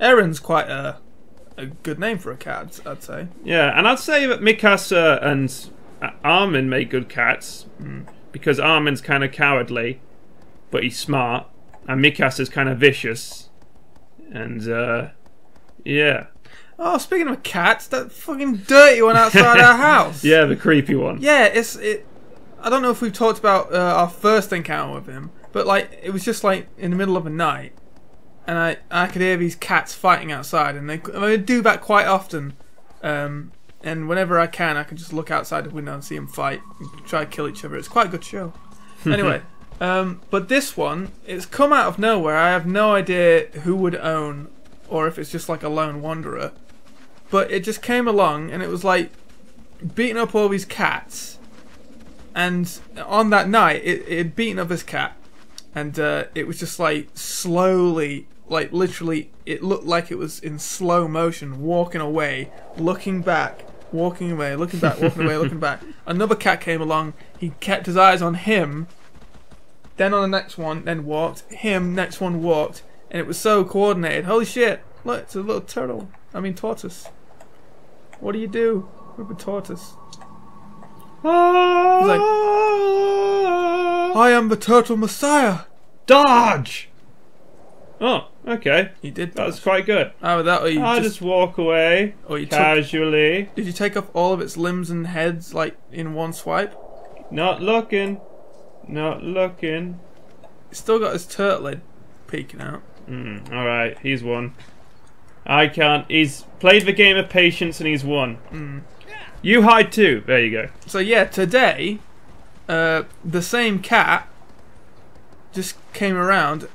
Erin's quite a good name for a cat, I'd say. Yeah, and I'd say that Mikasa and Armin make good cats, because Armin's kind of cowardly, but he's smart, and Mikasa's kind of vicious, and yeah. Oh, speaking of cats, that fucking dirty one outside our house. Yeah, the creepy one. Yeah, I don't know if we've talked about our first encounter with him, but like it was just like in the middle of the night, and I could hear these cats fighting outside, and they do that quite often. And whenever I can just look outside the window and see them fight, and try to kill each other. It's quite a good show. Anyway, but this one, it's come out of nowhere. I have no idea who would own, or if it's just like a lone wanderer. But it just came along, and it was like beating up all these cats. And on that night, it had beaten up this cat, and it was just like slowly, like literally, it looked like it was in slow motion, walking away, looking back, walking away, looking back, walking away, looking back. Another cat came along. He kept his eyes on him. Then on the next one, then walked. Him, next one walked, and it was so coordinated. Holy shit! Look, it's a little turtle. I mean tortoise. What do you do with a tortoise? He's like, I am the turtle messiah. Dodge! Oh, okay. He did. That was quite good. Oh, that or you I'll just walk away casually. Did you take off all of its limbs and heads like in one swipe? Not looking. Not looking. He's still got his turtle head peeking out. Alright, he's won. I can't. He's played the game of patience and he's won. You hide too. There you go. So yeah, today, the same cat just came around.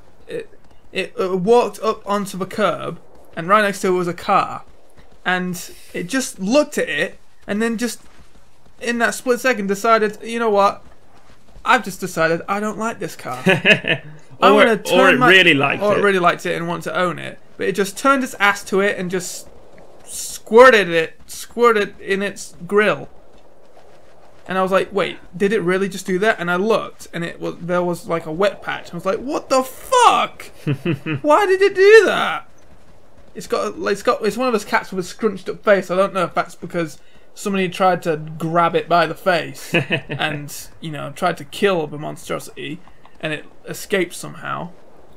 It walked up onto the curb, and right next to it was a car, and it just looked at it, and then just in that split second decided, you know what? I've just decided I don't like this car. Or it really liked it and wanted to own it, but it just turned its ass to it and just squirted in its grill. And I was like, wait, did it really just do that? And I looked, and there was like a wet patch. I was like, what the fuck? Why did it do that? It's one of those cats with a scrunched up face. I don't know if that's because somebody tried to grab it by the face and, you know, tried to kill the monstrosity, and it escaped somehow,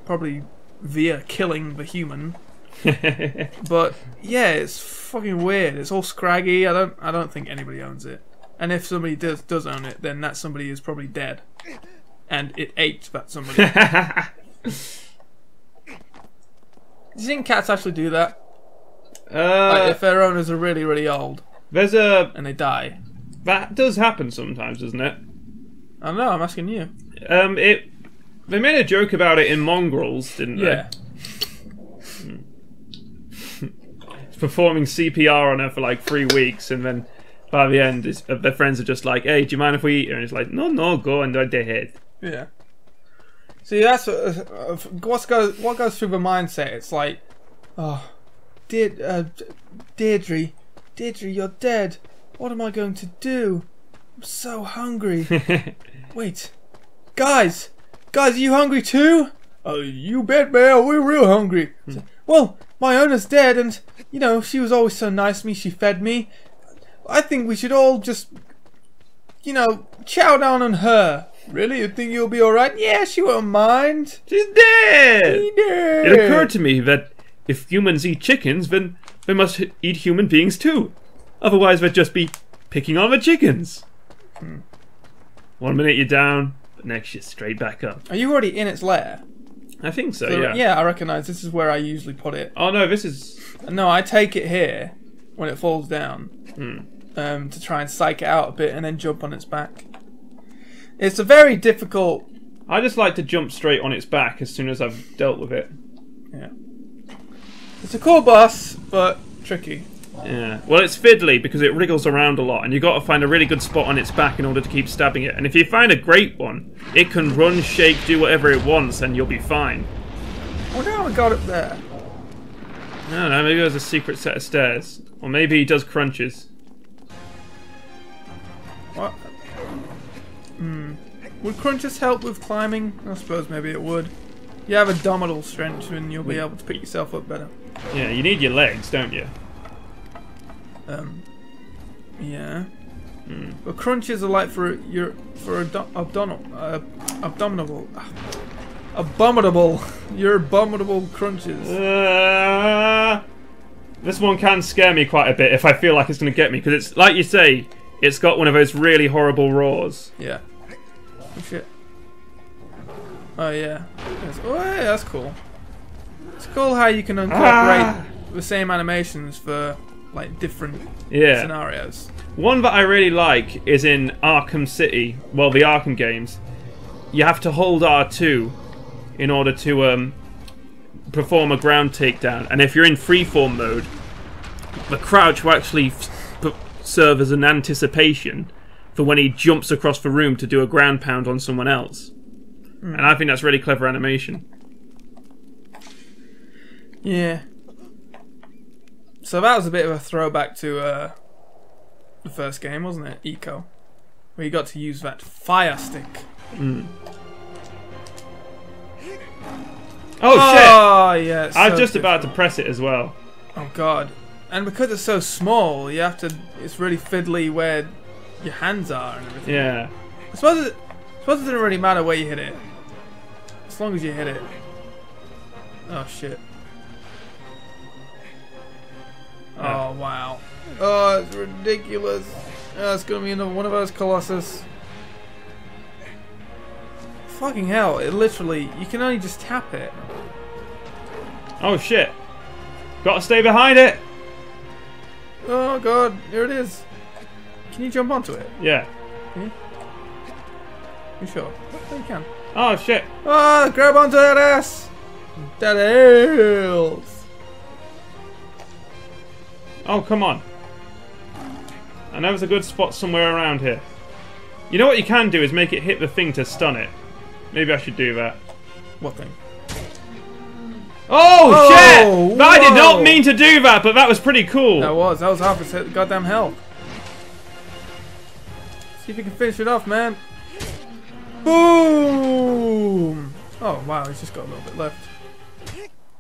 probably via killing the human. But yeah, it's fucking weird. It's all scraggy. I don't think anybody owns it. And if somebody does own it, then that somebody is probably dead, and it ate that somebody. Do you think cats actually do that? Like if their owners are really, really old, and they die. That does happen sometimes, doesn't it? I don't know. I'm asking you. They made a joke about it in Mongrels, didn't they? Yeah. Performing CPR on her for like 3 weeks, and then by the end, their friends are just like, "Hey, do you mind if we eat her?" And it's like, "No, go and do their head." Yeah. See, that's what goes through the mindset. It's like, oh, Deirdre, you're dead. What am I going to do? I'm so hungry. Wait, guys, are you hungry too? Oh, you bet, man. We're real hungry. Well, my owner's dead, and you know she was always so nice to me. She fed me. I think we should all just, you know, chow down on her. Really? You think you'll be alright? Yeah, she won't mind. She's dead! She's dead! It occurred to me that if humans eat chickens, then they must eat human beings too. Otherwise they'd just be picking on the chickens. 1 minute you're down, but next you're straight back up. Are you already in its lair? I think so, yeah. Yeah, I recognise this is where I usually put it. Oh no, this is... No, I take it here when it falls down. To try and psych it out a bit and then jump on its back. It's a very difficult... I just like to jump straight on its back as soon as I've dealt with it. Yeah. It's a cool boss, but tricky. Yeah. Well, it's fiddly because it wriggles around a lot, and you've got to find a really good spot on its back in order to keep stabbing it. And if you find a great one, it can run, shake, do whatever it wants, and you'll be fine. I wonder how I got up there. I don't know, maybe there's a secret set of stairs. Or maybe he does crunches. What? Would crunches help with climbing? I suppose maybe it would. You have abdominal strength and you'll be able to pick yourself up better. Yeah, you need your legs, don't you? Yeah. But crunches are like for abominable. Your abominable crunches. This one can scare me quite a bit if I feel like it's going to get me, because it's like you say, it's got one of those really horrible roars. Yeah. Oh shit. Oh yeah. Oh yeah, that's cool. It's cool how you can incorporate the same animations for like different scenarios. One that I really like is in Arkham City, well, the Arkham games. You have to hold R2 in order to perform a ground takedown, and if you're in freeform mode, the crouch will actually serve as an anticipation for when he jumps across the room to do a ground pound on someone else. And I think that's really clever animation. Yeah. So that was a bit of a throwback to the first game, wasn't it? Eco. Where you got to use that fire stick. Oh shit! Yeah, I was just about to press it as well. Oh god. And because it's so small, you have to... It's really fiddly where your hands are and everything. Yeah. I suppose it doesn't really matter where you hit it. As long as you hit it. Oh shit. Oh wow. Oh, it's ridiculous. Oh, it's gonna be another one of those Colossus. Fucking hell, it literally... You can only just tap it. Oh shit. Gotta stay behind it! Oh god, here it is. Can you jump onto it? Yeah. Can you? You sure? Oh, you can. Oh shit. Ah, grab onto that ass! That ails! Oh, come on. I know there's a good spot somewhere around here. You know what you can do is make it hit the thing to stun it. Maybe I should do that. What thing? Oh shit! Whoa. I did not mean to do that, but that was pretty cool. That was half its goddamn health. See if you can finish it off, man. Boom! Oh wow, he's just got a little bit left.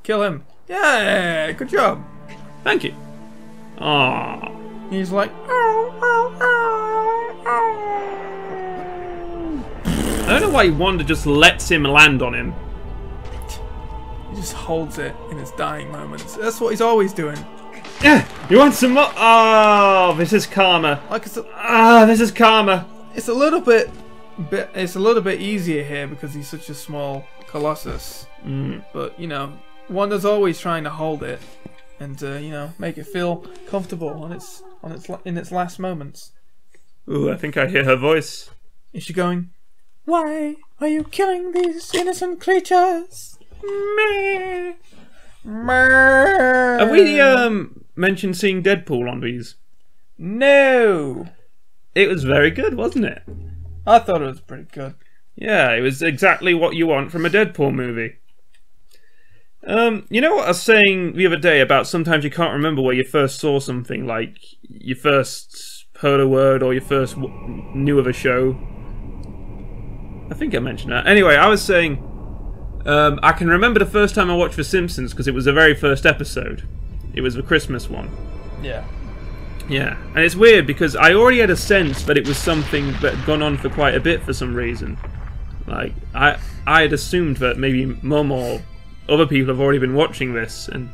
Kill him. Yeah, good job. Thank you. Ah. He's like, I don't know why Wanda just lets him land on him. He just holds it in his dying moments. That's what he's always doing. Yeah, you want some more? Oh, this is karma. Like it's this is karma. It's a little bit easier here because he's such a small Colossus. But you know, Wanda's always trying to hold it and you know, make it feel comfortable in its last moments. Ooh, I think I hear her voice. Is she going? Why are you killing these innocent creatures? Meh. Meh. Have we mentioned seeing Deadpool on these? No. It was very good, wasn't it? I thought it was pretty good. Yeah, it was exactly what you want from a Deadpool movie. You know what I was saying the other day about sometimes you can't remember where you first saw something, like you first heard a word or you first knew of a show? I think I mentioned that. Anyway, I was saying I can remember the first time I watched The Simpsons because it was the very first episode. It was the Christmas one. Yeah. Yeah, and it's weird because I already had a sense that it was something that had gone on for quite a bit for some reason. Like, I had assumed that maybe Mum or other people have already been watching this, and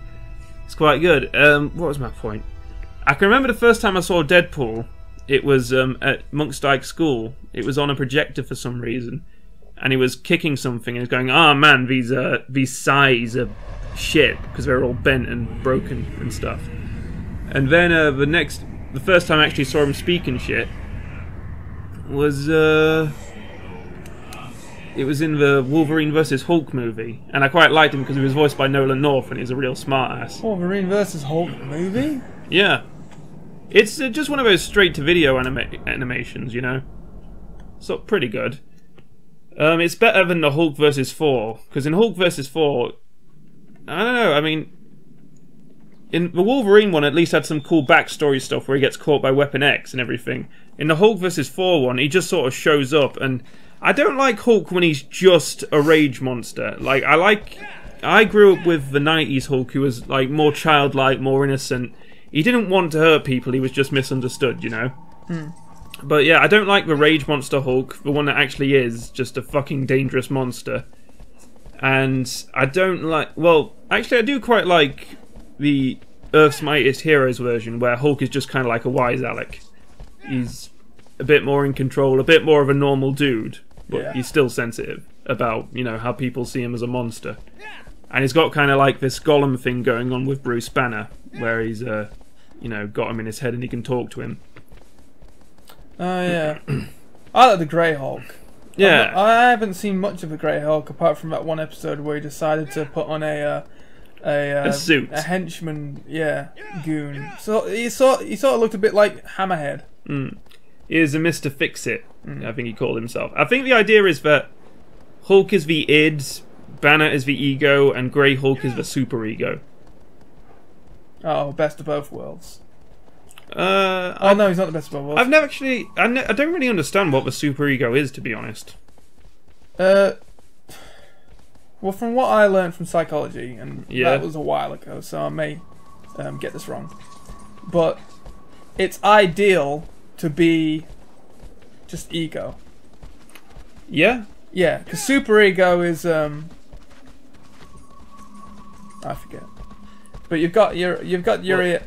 it's quite good. What was my point? I can remember the first time I saw Deadpool. It was at Monksdyke School. It was on a projector for some reason, and he was kicking something and he was going, "Ah, man, these sides are shit," because they're all bent and broken and stuff. And then the first time I actually saw him speaking shit was it was in the Wolverine vs. Hulk movie, and I quite liked him because he was voiced by Nolan North, and he's a real smartass. Wolverine vs. Hulk movie? Yeah. It's just one of those straight-to-video animations, you know? So, pretty good. It's better than the Hulk vs. Thor, because in Hulk vs. Thor, I don't know, I mean, in the Wolverine one at least had some cool backstory stuff where he gets caught by Weapon X and everything. In the Hulk vs. Thor one, he just sort of shows up, and I don't like Hulk when he's just a rage monster. Like, I like I grew up with the 90s Hulk, who was like more childlike, more innocent. He didn't want to hurt people, he was just misunderstood, you know? But yeah, I don't like the Rage Monster Hulk, the one that actually is just a fucking dangerous monster. And I don't like... Well, actually I do quite like the Earth's Mightiest Heroes version, where Hulk is just kind of like a wise Alec. He's a bit more in control, a bit more of a normal dude, but he's still sensitive about, you know, how people see him as a monster. And he's got kind of like this Gollum thing going on with Bruce Banner, where he's, you know, got him in his head and he can talk to him. Oh, yeah. I like the Grey Hulk. Yeah. I haven't seen much of the Grey Hulk, apart from that one episode where he decided to put on a suit. A henchman, goon. So he sort of looked a bit like Hammerhead. He is a Mr. Fix-It, I think he called himself. I think the idea is that Hulk is the id, Banner is the ego, and Grey Hulk is the super-ego. Oh, best of both worlds. No, he's not the best of both worlds. I've never actually... I don't really understand what the super-ego is, to be honest. Well, from what I learned from psychology, and that was a while ago, so I may get this wrong, but it's ideal to be just ego. Yeah? Yeah, because superego is I forget. But you've got your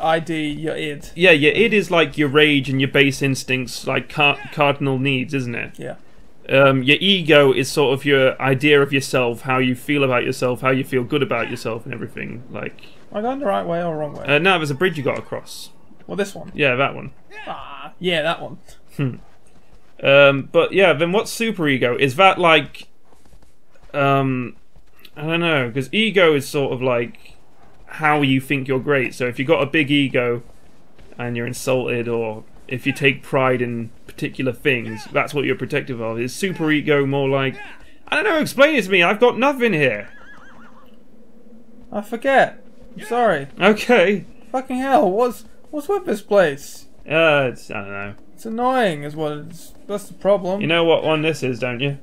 ID, your id. Yeah, your id is like your rage and your base instincts, like cardinal needs, isn't it? Yeah. Your ego is sort of your idea of yourself, how you feel about yourself, how you feel good about yourself, and everything. Like. Am I going the right way or wrong way? No, there's a bridge you got to cross. Well, this one. Yeah, that one. Yeah, that one. But yeah, then what's superego? Is that like, I don't know, because ego is sort of like how you think you're great. So if you've got a big ego and you're insulted, or if you take pride in particular things, that's what you're protective of. Is superego more like, I don't know, explain it to me, I've got nothing here. I forget. I'm sorry. Okay. Fucking hell, what's with this place? I don't know. It's annoying is what it is. That's the problem. You know what one this is, don't you?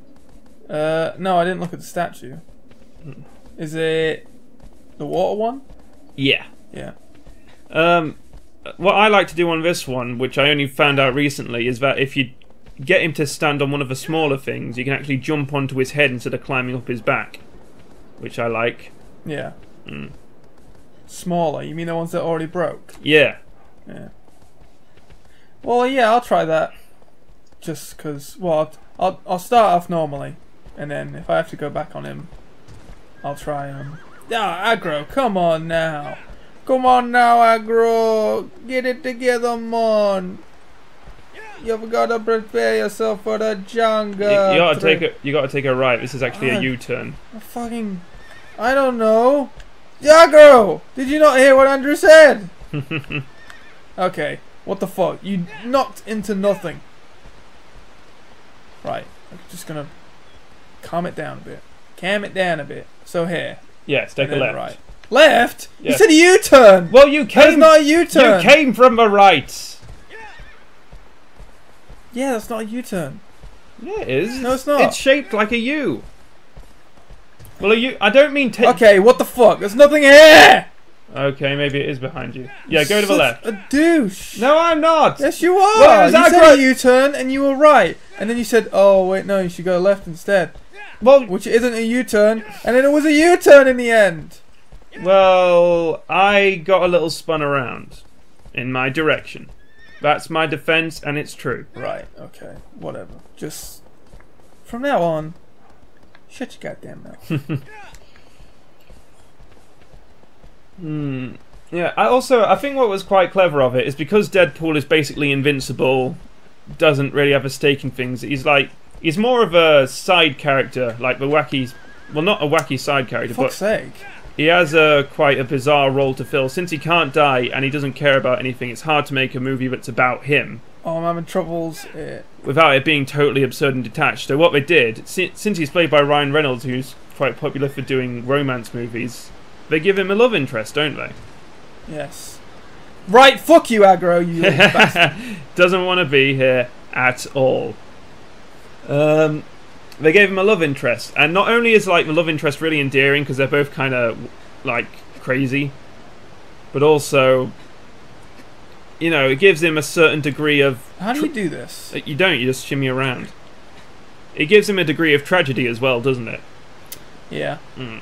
No, I didn't look at the statue. Is it the water one? Yeah. Yeah. What I like to do on this one, which I only found out recently, is that if you get him to stand on one of the smaller things, you can actually jump onto his head instead of climbing up his back, which I like. Yeah. Smaller? You mean the ones that already broke? Yeah. Yeah. Well, yeah, I'll try that. Just because, well, I'll start off normally, and then if I have to go back on him, I'll try aggro, come on now. Come on now, aggro. Get it together, man. You've got to prepare yourself for the jungle. You gotta take a right. This is actually a U-turn. I don't know. Aggro! Did you not hear what Andrew said? Okay. What the fuck? You knocked into nothing. Right. I'm just gonna calm it down a bit. Calm it down a bit. So here. Yes, take a left. Right. Left? Yes. You said a U-turn! Well, you came... That's not a U-turn! You came from the right! Yeah, that's not a U-turn. Yeah, it is. No, it's not. It's shaped like a U. Well, I don't mean take... Okay, what the fuck? There's nothing here! Okay, maybe it is behind you. Yeah, go to the left. A douche. No, I'm not. Yes, you are. Well, you said a U-turn and you were right, and then you said, "Oh wait, no, you should go left instead." Well, which isn't a U-turn, and then it was a U-turn in the end. Well, I got a little spun around in my direction. That's my defense, and it's true. Right. Okay. Whatever. Just from now on, shut your goddamn mouth. Yeah, I think what was quite clever of it is because Deadpool is basically invincible, doesn't really have a stake in things, he's more of a side character, like the wacky... Well, not a wacky side character, For fuck's sake. He has quite a bizarre role to fill. Since he can't die and he doesn't care about anything, it's hard to make a movie that's about him. Oh, I'm having troubles. Without it being totally absurd and detached. So what they did, since he's played by Ryan Reynolds, who's quite popular for doing romance movies, they give him a love interest, don't they? Yes. Right, fuck you, aggro, you little bastard. Doesn't want to be here at all. they gave him a love interest, and not only is like the love interest really endearing because they're both kind of like crazy, but also, you know, it gives him a certain degree of. How do you do this? You don't. You just shimmy around. It gives him a degree of tragedy as well, doesn't it? Yeah. Mm.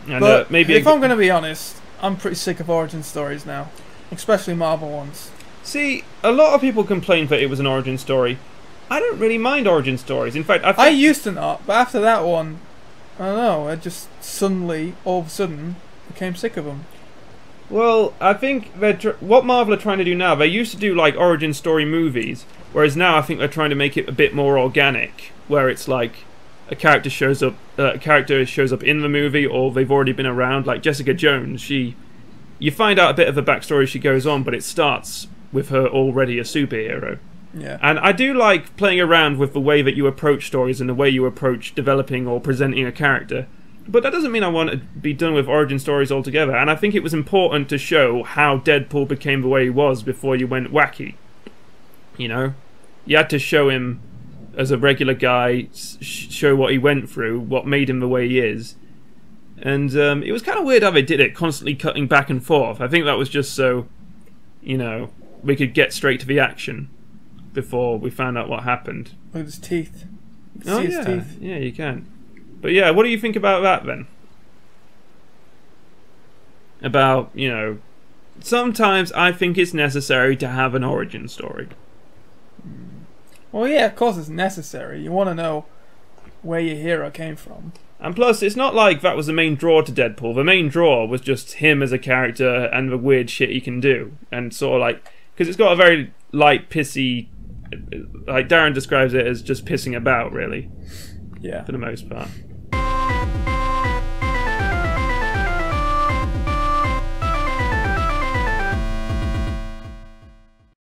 And But maybe if I'm going to be honest, I'm pretty sick of origin stories now, especially Marvel ones. See, a lot of people complained that it was an origin story. I don't really mind origin stories. In fact, I used to not, but after that one, I don't know, I just suddenly, all of a sudden, became sick of them. Well, I think what Marvel are trying to do now, they used to do like origin story movies, whereas now I think they're trying to make it a bit more organic, where it's like a character shows up in the movie, or they've already been around. Like Jessica Jones, you find out a bit of the backstory as she goes on, but it starts with her already a superhero. Yeah. And I do like playing around with the way that you approach stories and the way you approach developing or presenting a character. But that doesn't mean I want to be done with origin stories altogether. And I think it was important to show how Deadpool became the way he was before you went wacky. You know? You had to show him as a regular guy, show what he went through, what made him the way he is. And it was kind of weird how they did it, constantly cutting back and forth. I think that was just so, you know, we could get straight to the action before we found out what happened. Look at his teeth. Oh, See his yeah. teeth. Yeah, you can. But yeah, what do you think about that then? About, you know, sometimes I think it's necessary to have an origin story. Well, yeah, of course it's necessary. You want to know where your hero came from. And plus, it's not like that was the main draw to Deadpool. The main draw was just him as a character and the weird shit he can do. And sort of like, because it's got a very light, pissy, like Darren describes it as just pissing about, really. Yeah. For the most part.